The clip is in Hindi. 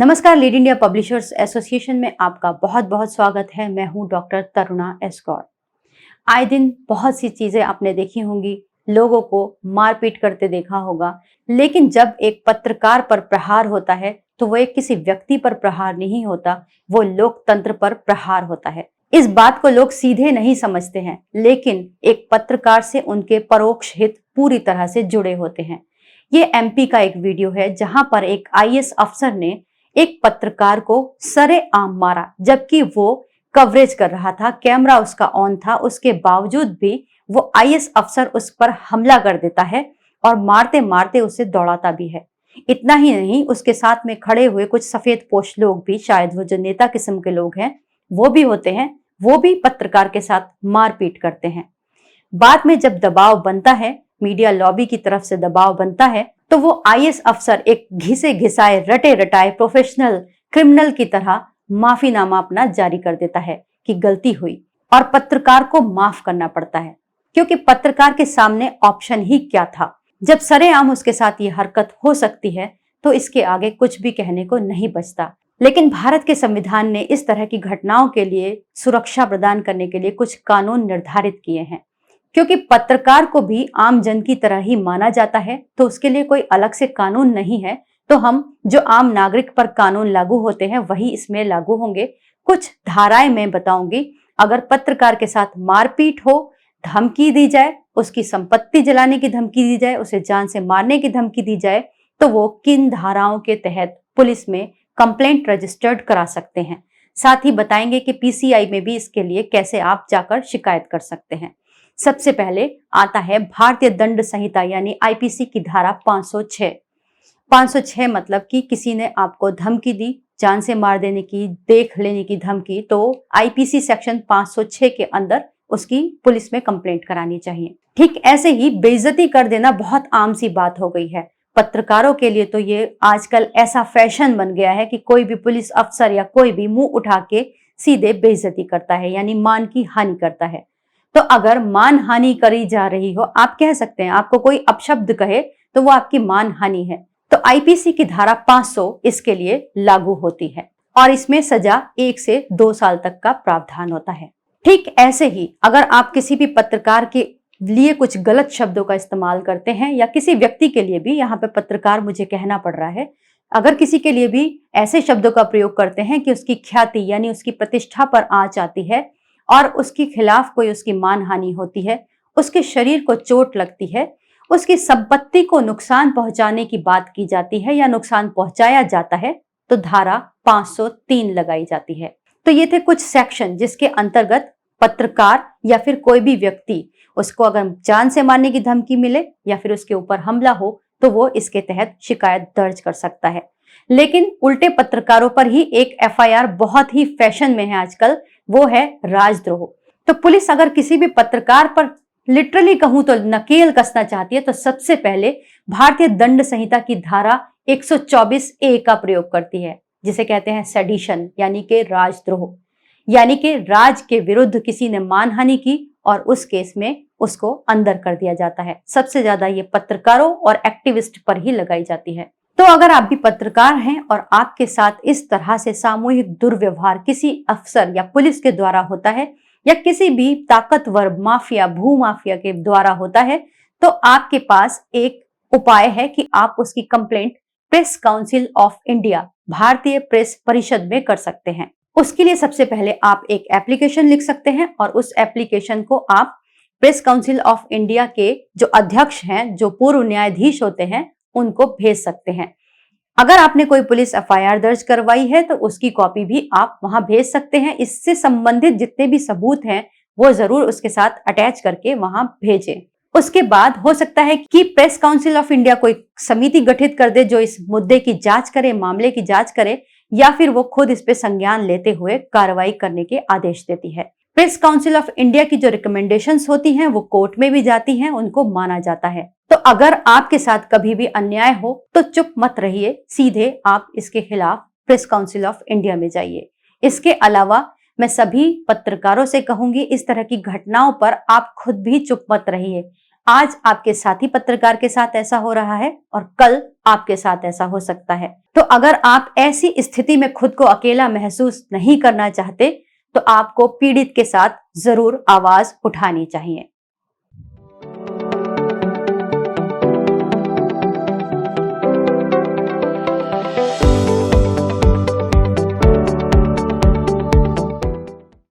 नमस्कार, लीड इंडिया पब्लिशर्स एसोसिएशन में आपका बहुत बहुत स्वागत है। मैं हूं डॉक्टर तरुणा एस गौर। आए दिन बहुत सी चीजें आपने देखी होंगी, लोगों को मारपीट करते देखा होगा, लेकिन जब एक पत्रकार पर प्रहार होता है तो वो एक किसी व्यक्ति पर प्रहार नहीं होता, वो लोकतंत्र पर प्रहार होता है। इस बात को लोग सीधे नहीं समझते हैं, लेकिन एक पत्रकार से उनके परोक्ष हित पूरी तरह से जुड़े होते हैं। ये एमपी का एक वीडियो है जहां पर एक आईएएस अफसर ने एक पत्रकार को सरेआम मारा, जबकि वो कवरेज कर रहा था, कैमरा उसका ऑन था। उसके बावजूद भी वो आईएएस अफसर उस पर हमला कर देता है और मारते मारते उसे दौड़ाता भी है। इतना ही नहीं, उसके साथ में खड़े हुए कुछ सफेद पोश लोग भी, शायद वो जो नेता किस्म के लोग हैं वो भी होते हैं, वो भी पत्रकार के साथ मारपीट करते हैं। बाद में जब दबाव बनता है, मीडिया लॉबी की तरफ से दबाव बनता है, तो वो आईएएस अफसर एक घिसे घिसाए रटे रटाए प्रोफेशनल क्रिमिनल की तरह माफीनामा अपना जारी कर देता है कि गलती हुई, और पत्रकार को माफ करना पड़ता है, क्योंकि पत्रकार के सामने ऑप्शन ही क्या था। जब सरेआम उसके साथ ये हरकत हो सकती है तो इसके आगे कुछ भी कहने को नहीं बचता। लेकिन भारत के संविधान ने इस तरह की घटनाओं के लिए सुरक्षा प्रदान करने के लिए कुछ कानून निर्धारित किए हैं। क्योंकि पत्रकार को भी आम जन की तरह ही माना जाता है, तो उसके लिए कोई अलग से कानून नहीं है। तो हम जो आम नागरिक पर कानून लागू होते हैं वही इसमें लागू होंगे। कुछ धाराएं मैं बताऊंगी। अगर पत्रकार के साथ मारपीट हो, धमकी दी जाए, उसकी संपत्ति जलाने की धमकी दी जाए, उसे जान से मारने की धमकी दी जाए, तो वो किन धाराओं के तहत पुलिस में कंप्लेंट रजिस्टर्ड करा सकते हैं। साथ ही बताएंगे कि पीसीआई में भी इसके लिए कैसे आप जाकर शिकायत कर सकते हैं। सबसे पहले आता है भारतीय दंड संहिता यानी आईपीसी की धारा 506। 506 मतलब कि किसी ने आपको धमकी दी, जान से मार देने की, देख लेने की धमकी, तो आईपीसी सेक्शन 506 के अंदर उसकी पुलिस में कंप्लेंट करानी चाहिए। ठीक ऐसे ही बेइज्जती कर देना बहुत आम सी बात हो गई है। पत्रकारों के लिए तो ये आजकल ऐसा फैशन बन गया है कि कोई भी पुलिस अफसर या कोई भी मुंह उठा के सीधे बेइज्जती करता है, यानी मान की हानि करता है। तो अगर मान हानि करी जा रही हो, आप कह सकते हैं, आपको कोई अपशब्द कहे तो वो आपकी मान हानि है, तो आईपीसी की धारा 500 इसके लिए लागू होती है और इसमें सजा 1 से 2 साल तक का प्रावधान होता है। ठीक ऐसे ही अगर आप किसी भी पत्रकार के लिए कुछ गलत शब्दों का इस्तेमाल करते हैं, या किसी व्यक्ति के लिए भी, यहाँ पे पत्रकार मुझे कहना पड़ रहा है, अगर किसी के लिए भी ऐसे शब्दों का प्रयोग करते हैं कि उसकी ख्याति यानी उसकी प्रतिष्ठा पर आंच आती है और उसके खिलाफ कोई उसकी मानहानि होती है, उसके शरीर को चोट लगती है, उसकी संपत्ति को नुकसान पहुंचाने की बात की जाती है या नुकसान पहुंचाया जाता है, तो धारा 503 लगाई जाती है। तो ये थे कुछ सेक्शन जिसके अंतर्गत पत्रकार या फिर कोई भी व्यक्ति, उसको अगर जान से मारने की धमकी मिले या फिर उसके ऊपर हमला हो, तो वो इसके तहत शिकायत दर्ज कर सकता है। लेकिन उल्टे पत्रकारों पर ही एक एफआईआर बहुत ही फैशन में है आजकल, वो है राजद्रोह। तो पुलिस अगर किसी भी पत्रकार पर लिटरली कहूं तो नकेल कसना चाहती है, तो सबसे पहले भारतीय दंड संहिता की धारा 124 ए का प्रयोग करती है, जिसे कहते हैं सेडिशन, यानी कि राजद्रोह। यानी कि राज के विरुद्ध किसी ने मानहानि की और उस केस में उसको अंदर कर दिया जाता है। सबसे ज्यादा ये पत्रकारों और एक्टिविस्ट पर ही लगाई जाती है। तो अगर आप भी पत्रकार हैं और आपके साथ इस तरह से सामूहिक दुर्व्यवहार किसी अफसर या पुलिस के द्वारा होता है, या किसी भी ताकतवर माफिया, भू माफिया के द्वारा होता है, तो आपके पास एक उपाय है कि आप उसकी complaint press council of India, भारतीय प्रेस परिषद में कर सकते हैं। उसके लिए सबसे पहले आप एक एप्लीकेशन लिख सकते हैं और उस एप्लीकेशन को आप प्रेस काउंसिल ऑफ इंडिया के जो अध्यक्ष हैं, जो पूर्व न्यायाधीश होते हैं, उनको भेज सकते हैं। अगर आपने कोई पुलिस एफआईआर दर्ज करवाई है तो उसकी कॉपी भी आप वहां भेज सकते हैं। इससे संबंधित जितने भी सबूत हैं वो जरूर उसके साथ अटैच करके वहां भेजें। उसके बाद हो सकता है कि प्रेस काउंसिल ऑफ इंडिया कोई समिति गठित कर दे जो इस मुद्दे की जांच करे, मामले की जांच करे, या फिर वो खुद इस पे संज्ञान लेते हुए कार्रवाई करने के आदेश देती है। प्रेस काउंसिल ऑफ इंडिया की जो रिकमेंडेशंस होती हैं वो कोर्ट में भी जाती हैं, उनको माना जाता है। तो अगर आपके साथ कभी भी अन्याय हो तो चुप मत रहिए, सीधे आप इसके खिलाफ प्रेस काउंसिल ऑफ इंडिया में जाइए। इसके अलावा मैं सभी पत्रकारों से कहूंगी, इस तरह की घटनाओं पर आप खुद भी चुप मत रहिए। आज आपके साथी पत्रकार के साथ ऐसा हो रहा है और कल आपके साथ ऐसा हो सकता है। तो अगर आप ऐसी स्थिति में खुद को अकेला महसूस नहीं करना चाहते तो आपको पीड़ित के साथ जरूर आवाज उठानी चाहिए।